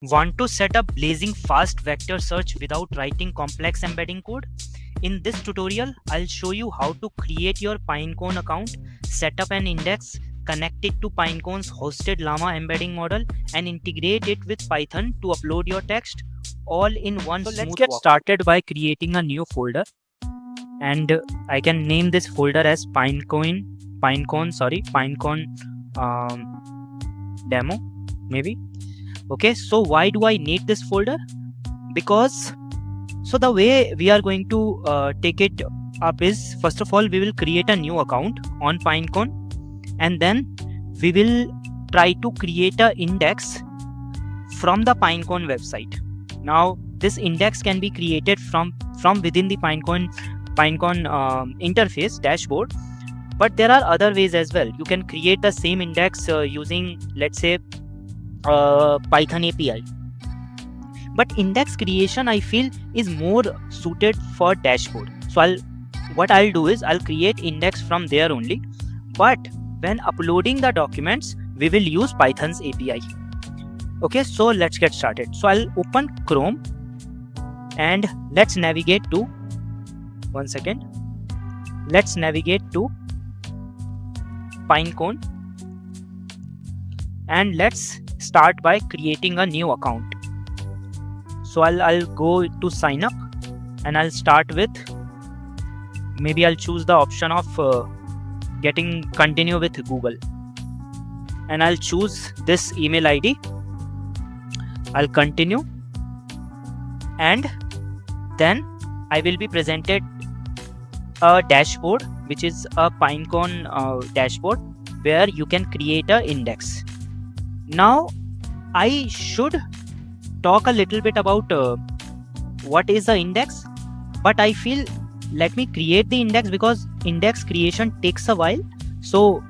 Want to set up blazing fast vector search without writing complex embedding code? In this tutorial, I'll show you how to create your Pinecone account, set up an index, connect it to Pinecone's hosted Llama embedding model, and integrate it with Python to upload your text all in one smooth walk. So let's get started by creating a new folder, and I can name this folder as Pinecone demo maybe. Okay, so why do I need this folder? Because so the way we are going to take it up is, first of all, we will create a new account on Pinecone, and then we will try to create an index from the Pinecone website. Now this index can be created from within the Pinecone interface dashboard, but there are other ways as well. You can create the same index using, let's say, Python API. But index creation, I feel, is more suited for dashboard. So what I'll do is I'll create index from there only, but when uploading the documents, we will use Python's API. Okay, so let's get started. So I'll open Chrome and let's navigate to, let's navigate to Pinecone, and let's start by creating a new account. So I'll go to sign up, and I'll start with, maybe I'll choose the option of continue with Google, and I'll choose this email ID. I'll continue, and then I will be presented a dashboard, which is a Pinecone dashboard, where you can create an index. Now I should talk a little bit about what is the index, but I feel let me create the index, because index creation takes a while. So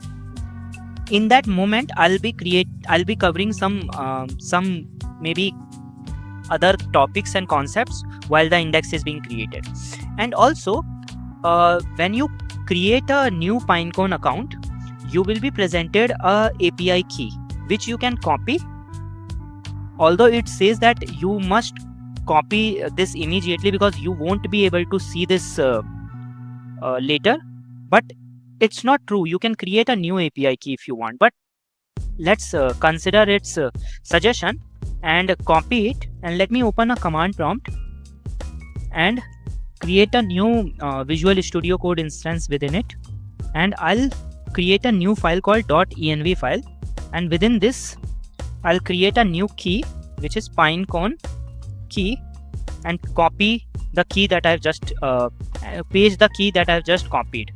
in that moment I'll be covering some maybe other topics and concepts while the index is being created. And also when you create a new Pinecone account, you will be presented a API key which you can copy, although it says that you must copy this immediately because you won't be able to see this later, but it's not true. You can create a new API key if you want, but let's consider its suggestion and copy it. And let me open a command prompt and create a new Visual Studio Code instance within it, and I'll create a new file called .env file, and within this I'll create a new key which is Pinecone key, and copy the key that I've just paste the key that I've just copied.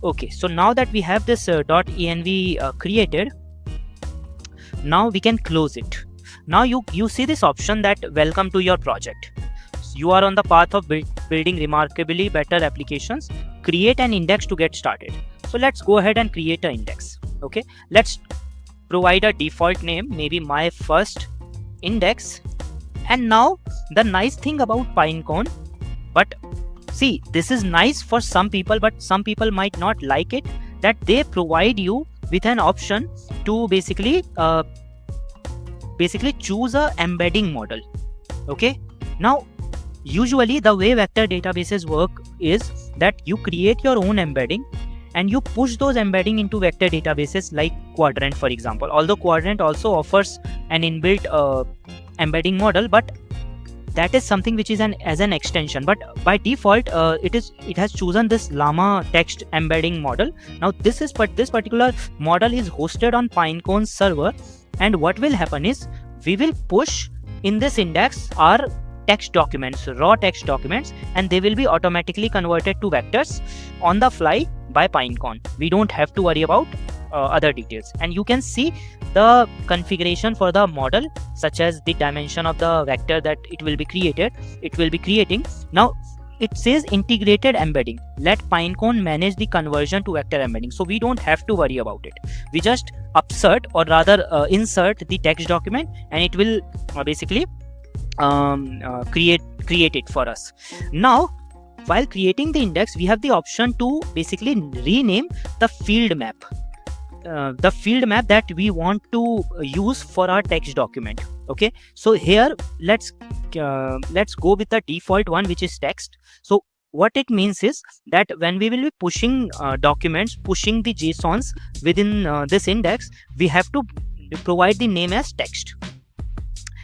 Okay, so now that we have this .env created, now we can close it. Now you see this option that welcome to your project. You are on the path of building remarkably better applications. Create an index to get started. So let's go ahead and create an index. Okay, let's provide a default name, maybe my first index. And now the nice thing about Pinecone, but see, this is nice for some people, but some people might not like it, that they provide you with an option to basically choose a embedding model. Okay, now usually the way vector databases work is that you create your own embedding and you push those embedding into vector databases like Quadrant, for example. Although Quadrant also offers an inbuilt embedding model, but that is something which is as an extension. But by default, it has chosen this Llama text embedding model. Now this particular model is hosted on Pinecone's server, and what will happen is we will push in this index our text documents, raw text documents, and they will be automatically converted to vectors on the fly by Pinecone. We don't have to worry about other details, and you can see the configuration for the model, such as the dimension of the vector that it will be creating. Now it says integrated embedding. Let Pinecone manage the conversion to vector embedding. So we don't have to worry about it. We just insert the text document, and it will basically create it for us. Now while creating the index, we have the option to basically rename the field map that we want to use for our text document. Okay, so here let's go with the default one, which is text. So what it means is that when we will be pushing documents, pushing the JSONs within this index, we have to provide the name as text.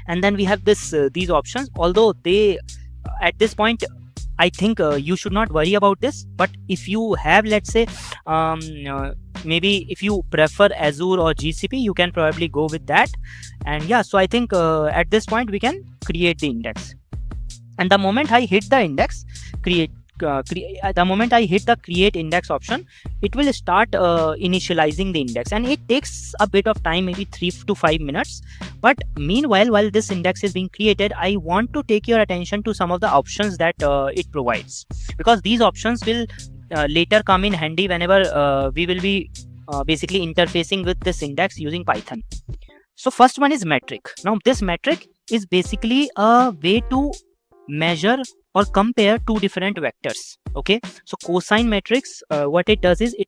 And then we have this these options, although they at this point I think you should not worry about this. But if you have, let's say, maybe if you prefer Azure or GCP, you can probably go with that. And yeah, so I think at this point we can create the index. And the moment I hit the index, the moment I hit the create index option, it will start initializing the index, and it takes a bit of time, maybe 3 to 5 minutes. But meanwhile, while this index is being created, I want to take your attention to some of the options that it provides, because these options will later come in handy whenever we will be basically interfacing with this index using Python. So first one is metric. Now this metric is basically a way to measure or compare two different vectors. Okay, so cosine matrix, what it does is it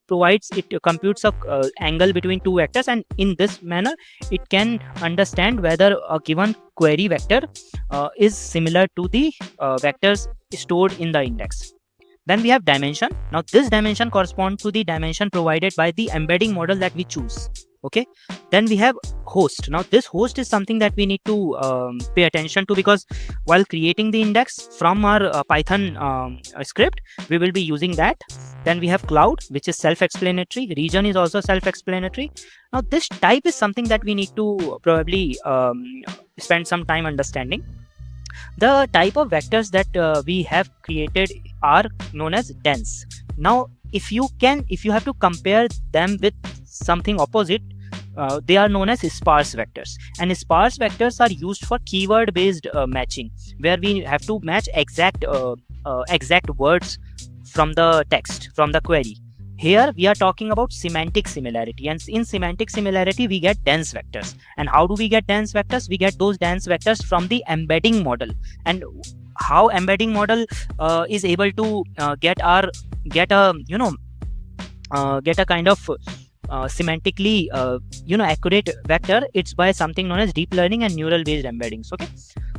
computes a angle between two vectors, and in this manner it can understand whether a given query vector is similar to the vectors stored in the index. Then we have dimension. Now this dimension corresponds to the dimension provided by the embedding model that we choose. Okay, then we have host. Now this host is something that we need to pay attention to, because while creating the index from our Python script, we will be using that. Then we have cloud, which is self-explanatory. Region is also self-explanatory. Now this type is something that we need to probably spend some time understanding. The type of vectors that we have created are known as dense. Now if you have to compare them with something opposite, they are known as sparse vectors. And sparse vectors are used for keyword based matching, where we have to match exact words from the text, from the query. Here we are talking about semantic similarity, and in semantic similarity we get dense vectors. And how do we get dense vectors? We get those dense vectors from the embedding model. And how embedding model is able to get a kind of semantically accurate vector? It's by something known as deep learning and neural based embeddings. Okay,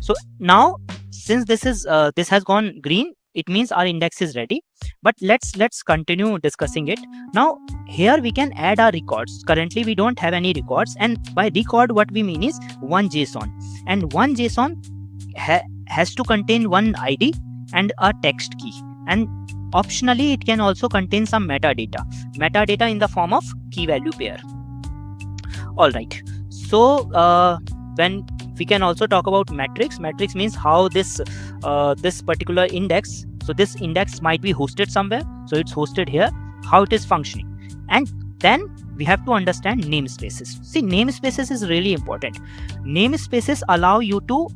so now since this has gone green, it means our index is ready. But let's continue discussing it. Now here we can add our records. Currently we don't have any records, and by record what we mean is one JSON, and one JSON has to contain one ID and a text key, and optionally it can also contain some metadata in the form of key value pair. All right, so when we can also talk about metrics means how this particular index, so this index might be hosted somewhere, so it's hosted here, how it is functioning. And then we have to understand namespaces. See, namespaces is really important. Namespaces allow you to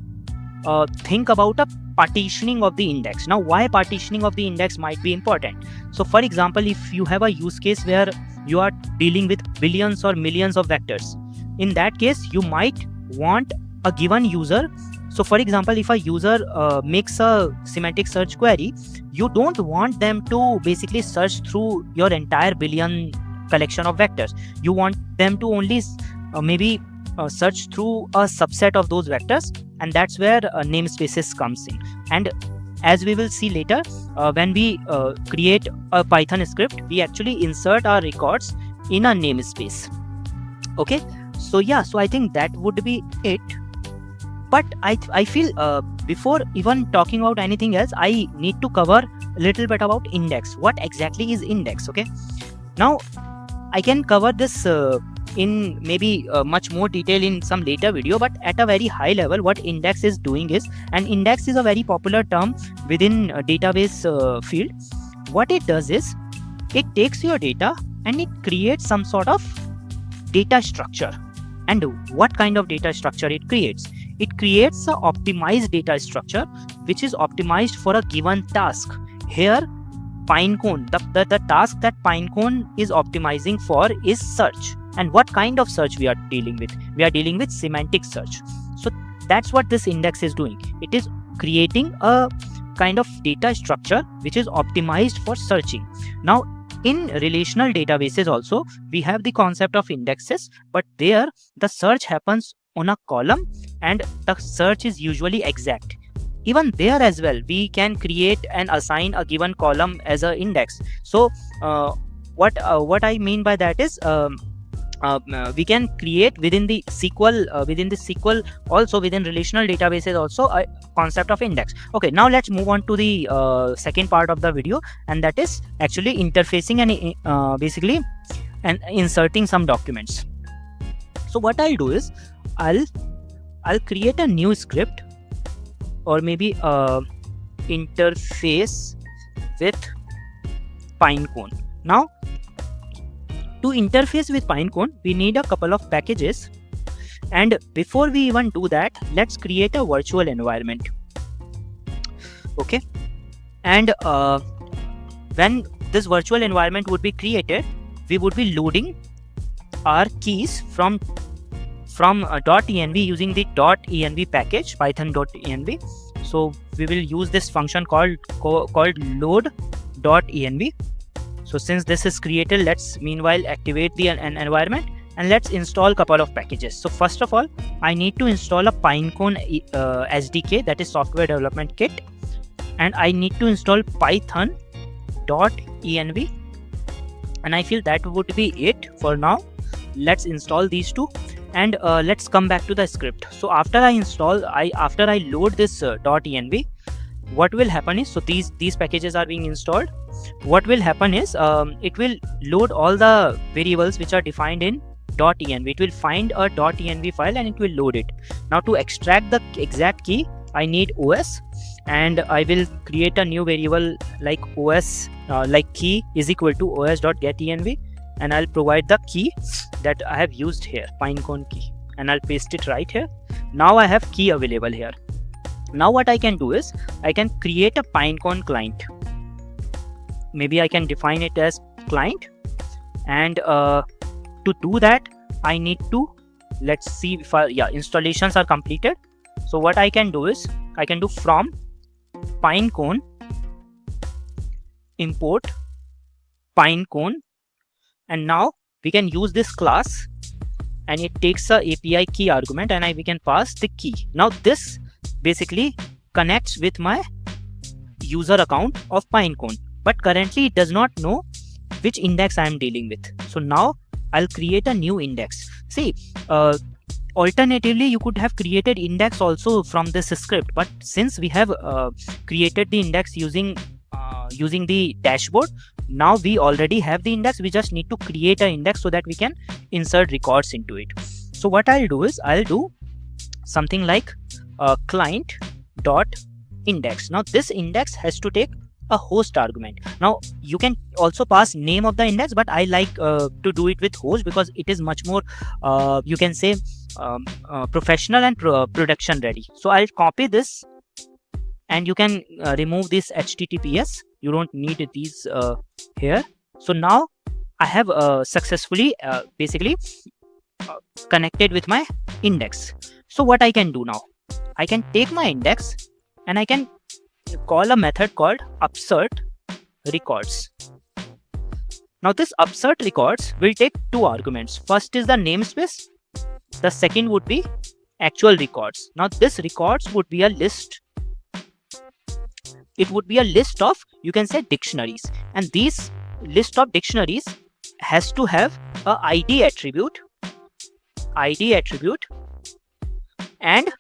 think about a partitioning of the index. Now why partitioning of the index might be important? So for example, if you have a use case where you are dealing with billions or millions of vectors, in that case you might want a given user. So for example, if a user makes a semantic search query, you don't want them to basically search through your entire billion collection of vectors. You want them to only maybe search through a subset of those vectors, and that's where namespaces comes in. And as we will see later, when we create a Python script, we actually insert our records in a namespace. Okay, so yeah, so I think that would be it. But I feel before even talking about anything else, I need to cover a little bit about index. What exactly is index? Okay, now I can cover this in maybe much more detail in some later video, but at a very high level, what index is doing is, and index is a very popular term within a database field. What it does is, it takes your data and it creates some sort of data structure. And what kind of data structure it creates? It creates an optimized data structure which is optimized for a given task. Here Pinecone, the task that Pinecone is optimizing for is search. And what kind of search we are dealing with? We are dealing with semantic search. So that's what this index is doing. It is creating a kind of data structure which is optimized for searching. Now in relational databases also, we have the concept of indexes, but there the search happens on a column and the search is usually exact. Even there as well, we can create and assign a given column as an index. So what I mean by that is we can create within the SQL also, within relational databases also, a concept of index. Okay, now let's move on to the second part of the video, and that is actually interfacing and basically and inserting some documents. So what I'll do is I'll create a new script, or maybe interface with Pinecone. Now to interface with Pinecone, we need a couple of packages, and before we even do that, let's create a virtual environment. Okay, and when this virtual environment would be created, we would be loading our keys from .env using the .env package, python.env. So we will use this function called load.env. So since this is created, let's meanwhile activate the an environment, and let's install a couple of packages. So first of all, I need to install a Pinecone SDK, that is software development kit, and I need to install python.env, and I feel that would be it for now. Let's install these two, and let's come back to the script. So after I load this .env, what will happen is, so these packages are being installed. What will happen is it will load all the variables which are defined in .env. It will find a .env file and it will load it. Now to extract the exact key, I need OS, and I will create a new variable like OS, like key is equal to os.getEnv, and I'll provide the key that I have used here, Pinecone key, and I'll paste it right here. Now I have key available here. Now what I can do is I can create a Pinecone client. Maybe I can define it as client, and to do that I need to, let's see if installations are completed. So what I can do is I can do from Pinecone import Pinecone, and now we can use this class, and it takes a API key argument, and we can pass the key. Now this basically connects with my user account of Pinecone, but currently it does not know which index I am dealing with. So now I'll create a new index. See, alternatively you could have created index also from this script, but since we have created the index using the dashboard, now we already have the index. We just need to create an index so that we can insert records into it. So what I'll do is I'll do something like client.index. Now this index has to take a host argument. Now you can also pass name of the index, but I like to do it with host because it is much more you can say professional and production ready. So I'll copy this, and you can remove this HTTPS. You don't need these here. So now I have successfully basically connected with my index. So what I can do now, I can take my index and I can call a method called upsert records. Now this upsert records will take two arguments. First is the namespace. The second would be actual records. Now this records would be a list. It would be a list of, you can say, dictionaries, and these list of dictionaries has to have a ID attribute and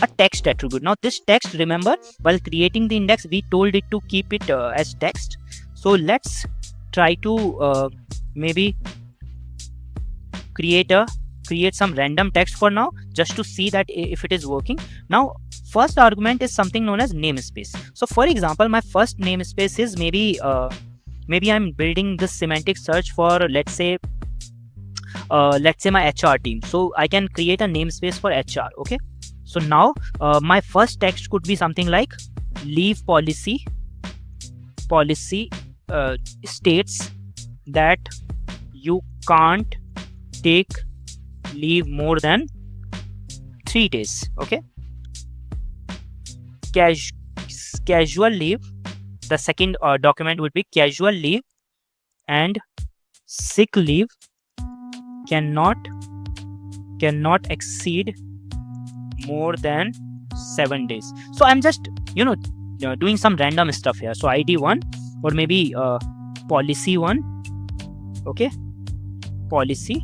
a text attribute. Now this text, remember, while creating the index we told it to keep it as text. So let's try to maybe create some random text for now, just to see that if it is working. Now first argument is something known as namespace. So for example, my first namespace is maybe I'm building this semantic search for, let's say my HR team. So I can create a namespace for HR. Okay, so now my first text could be something like leave policy states that you can't take leave more than 3 days. Okay, casual leave, the second document would be casual leave and sick leave cannot cannot exceed more than 7 days. So I'm just doing some random stuff here. So ID 1 or maybe policy 1, okay, policy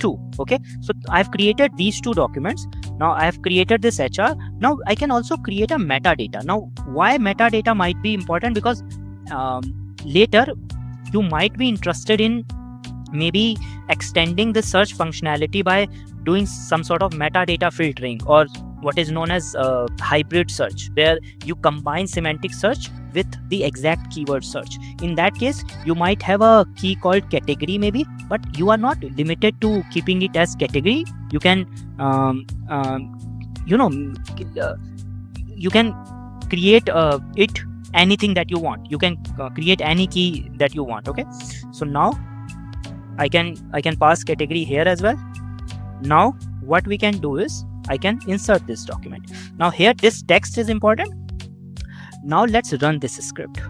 2. Okay, so I've created these two documents. Now I have created this HR. Now I can also create a metadata. Now why metadata might be important? Because later you might be interested in maybe extending the search functionality by doing some sort of metadata filtering, or what is known as hybrid search, where you combine semantic search with the exact keyword search. In that case, you might have a key called category maybe, but you are not limited to keeping it as category. You can you can create it anything that you want. You can create any key that you want. Okay, so now I can pass category here as well. Now what we can do is I can insert this document. Now here this text is important. Now let's run this script.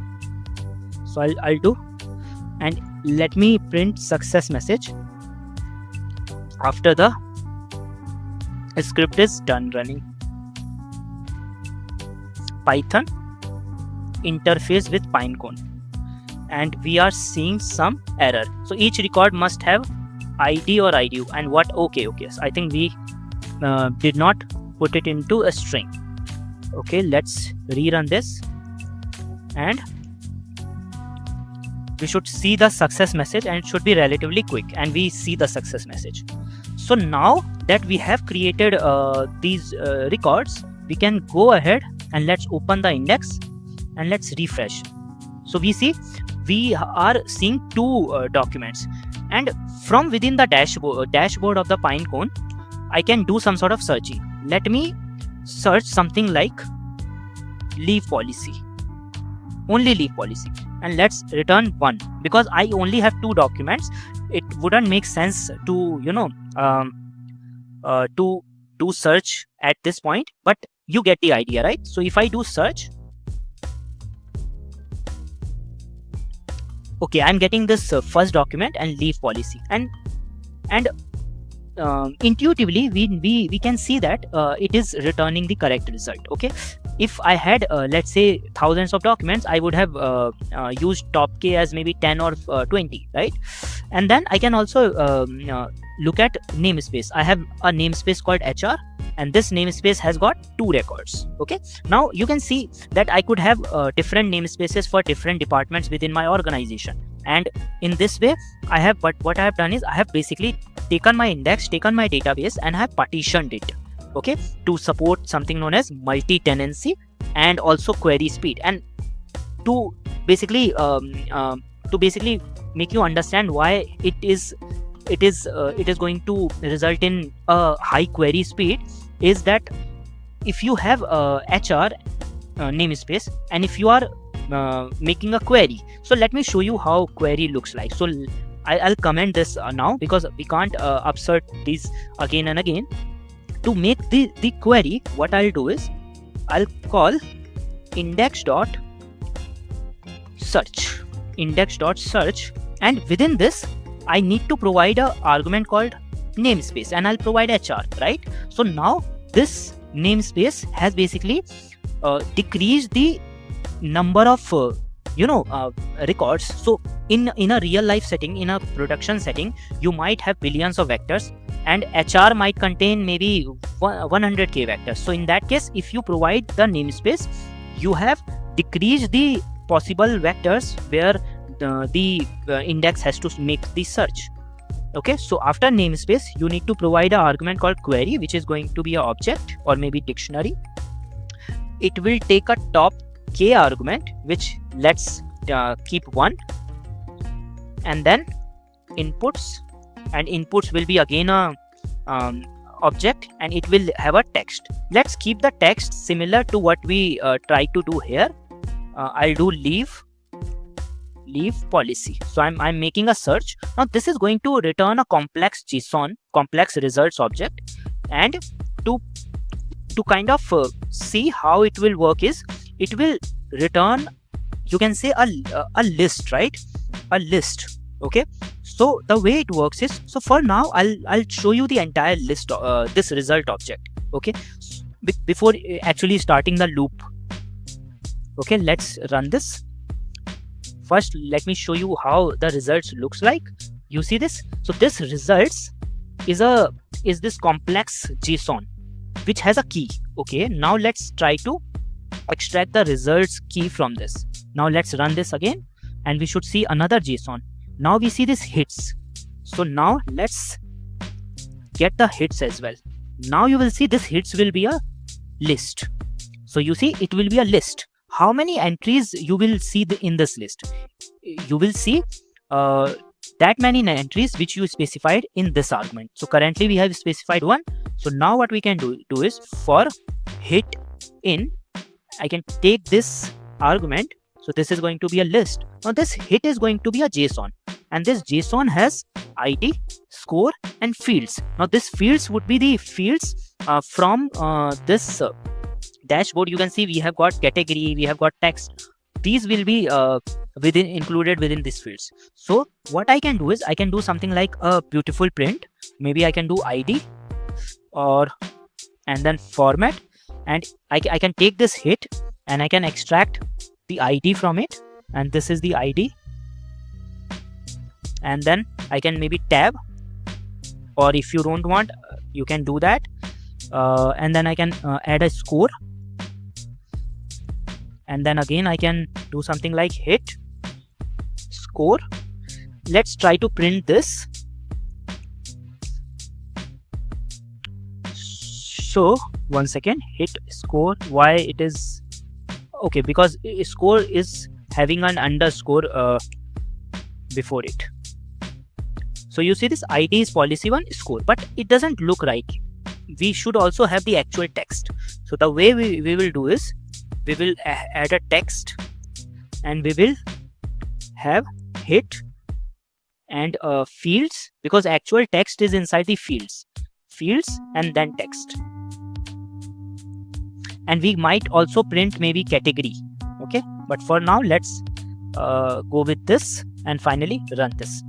So I'll do, and let me print success message after the script is done running. Python interface with Pinecone, and we are seeing some error. So each record must have ID or IDU, and what? Okay, so I think we did not put it into a string. Okay, let's rerun this, and we should see the success message, and it should be relatively quick, and we see the success message. So now that we have created these records, we can go ahead and let's open the index and let's refresh. So we see we are seeing two documents, and from within the dashboard of the Pinecone, I can do some sort of searching. Let me search something like leave policy, only leave policy, and let's return 1, because I only have two documents. It wouldn't make sense to to do search at this point, but you get the idea, right? So if I do search, okay, I'm getting this first document and leave policy, and intuitively we can see that it is returning the correct result. Okay, if I had let's say thousands of documents, I would have used top K as maybe 10 or 20, right? And then I can also look at namespace. I have a namespace called HR, and this namespace has got 2 records. Okay, now you can see that I could have different namespaces for different departments within my organization, and in this way I have, but what I have done is I have basically taken my index, taken my database, and have partitioned it, okay, to support something known as multi-tenancy and also query speed, and to basically make you understand why it is going to result in a high query speed, is that if you have HR namespace, and if you are making a query, so let me show you how query looks like. So I'll comment this now, because we can't upsert these again and again. To make the query, what I'll do is I'll call index.search, and within this I need to provide an argument called namespace, and I'll provide HR, right? So now this namespace has basically decreased the number of records. So in a real life setting, in a production setting, you might have billions of vectors, and HR might contain maybe 100k vectors. So in that case, if you provide the namespace, you have decreased the possible vectors where the index has to make the search. Okay, so after namespace, you need to provide an argument called query, which is going to be an object or maybe dictionary. It will take a top k argument, which let's keep 1, and then inputs, and inputs will be again a object, and it will have a text. Let's keep the text similar to what we try to do here. I'll do leave policy. So I'm making a search. Now this is going to return a complex JSON, complex results object, and to kind of see how it will work is it will return, you can say, a list, right? A list. Okay, So the way it works is, so for now I'll show you the entire list, this result object. Okay, before actually starting the loop. Okay, let's run this. First, let me show you how the results looks like. You see this? So this results is this complex JSON which has a key. Okay, now let's try to extract the results key from this. Now let's run this again, and we should see another JSON. Now we see this hits. So now let's get the hits as well. Now you will see this hits will be a list. So you see it will be a list. How many entries you will see in this list? You will see that many entries which you specified in this argument. So currently we have specified 1. So now what we can do is, for hit in, I can take this argument. So this is going to be a list. Now this hit is going to be a JSON, and this JSON has ID, score, and fields. Now this fields would be the fields from this dashboard. You can see we have got category, we have got text. These will be included within these fields. So what I can do is, I can do something like a beautiful print. Maybe I can do ID and then format, and I can take this hit and I can extract the ID from it, and this is the ID, and then I can maybe tab, or if you don't want, you can do that, and then I can add a score, and then again I can do something like hit score. Let's try to print this. So one second, hit score. Why it is okay? Because score is having an underscore before it. So you see this ID is policy1 score, but it doesn't look right. We should also have the actual text. So the way we will do is, we will add a text, and we will have hit and fields, because actual text is inside the fields and then text. And we might also print maybe category. Okay, but for now let's go with this and finally run this.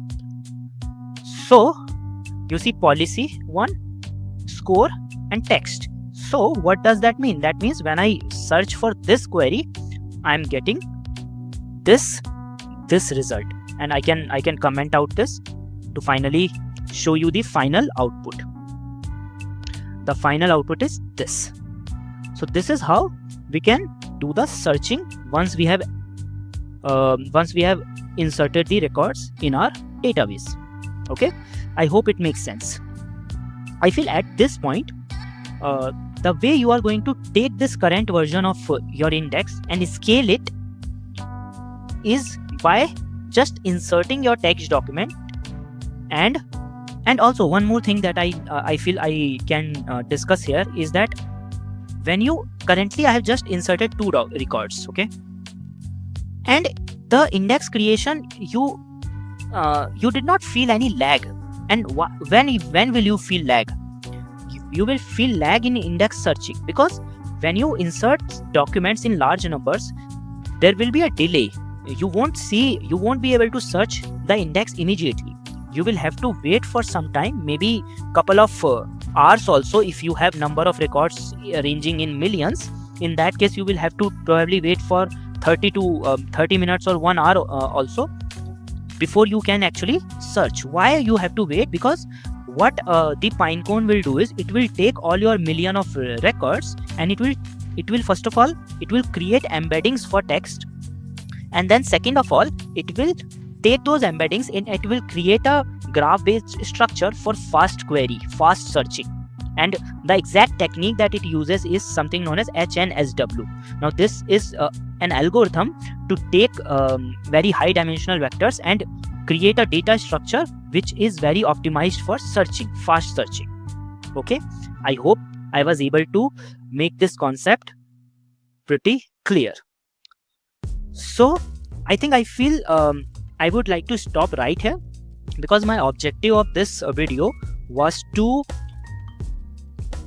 So you see policy1, score, and text. So what does that mean? That means when I search for this query, I'm getting this result, and I can comment out this to finally show you the final output. The final output is this. So this is how we can do the searching once we have inserted the records in our database. Okay, I hope it makes sense. I feel at this point, the way you are going to take this current version of your index and scale it is by just inserting your text document. And also one more thing that I feel I can discuss here is that when you currently I have just inserted 2 records, okay, and the index creation you did not feel any lag. And when will you feel lag? You will feel lag in index searching, because when you insert documents in large numbers, there will be a delay. You won't be able to search the index immediately. You will have to wait for some time, maybe couple of hours also. If you have number of records ranging in millions, in that case you will have to probably wait for 30 minutes or 1 hour also before you can actually search. Why you have to wait? Because what the Pinecone will do is, it will take all your million of records, and it will first of all, it will create embeddings for text, and then second of all, it will take those embeddings and it will create a graph based structure for fast searching. And the exact technique that it uses is something known as HNSW. Now this is an algorithm to take very high dimensional vectors and create a data structure which is very optimized for searching, fast searching. Okay, I hope I was able to make this concept pretty clear. So I feel I would like to stop right here, because my objective of this video was to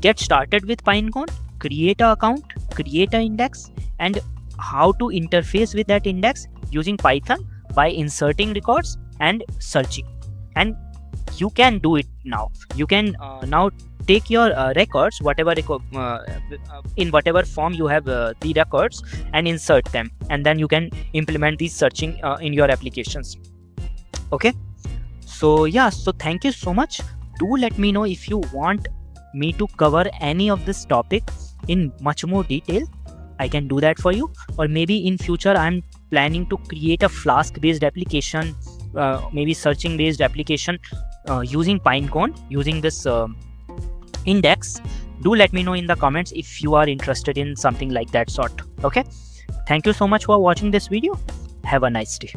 get started with Pinecone, create an account, create an index, and how to interface with that index using Python by inserting records and searching. and you can do it now. You can now take your records, whatever in whatever form you have the records, and insert them, and then you can implement these searching in your applications. Okay, so yeah, so thank you so much. Do let me know if you want me to cover any of this topic in much more detail. I can do that for you, or maybe in future I'm planning to create a Flask based application, maybe searching based application using Pinecone, using this index. Do let me know in the comments if you are interested in something like that sort. Okay, thank you so much for watching this video. Have a nice day.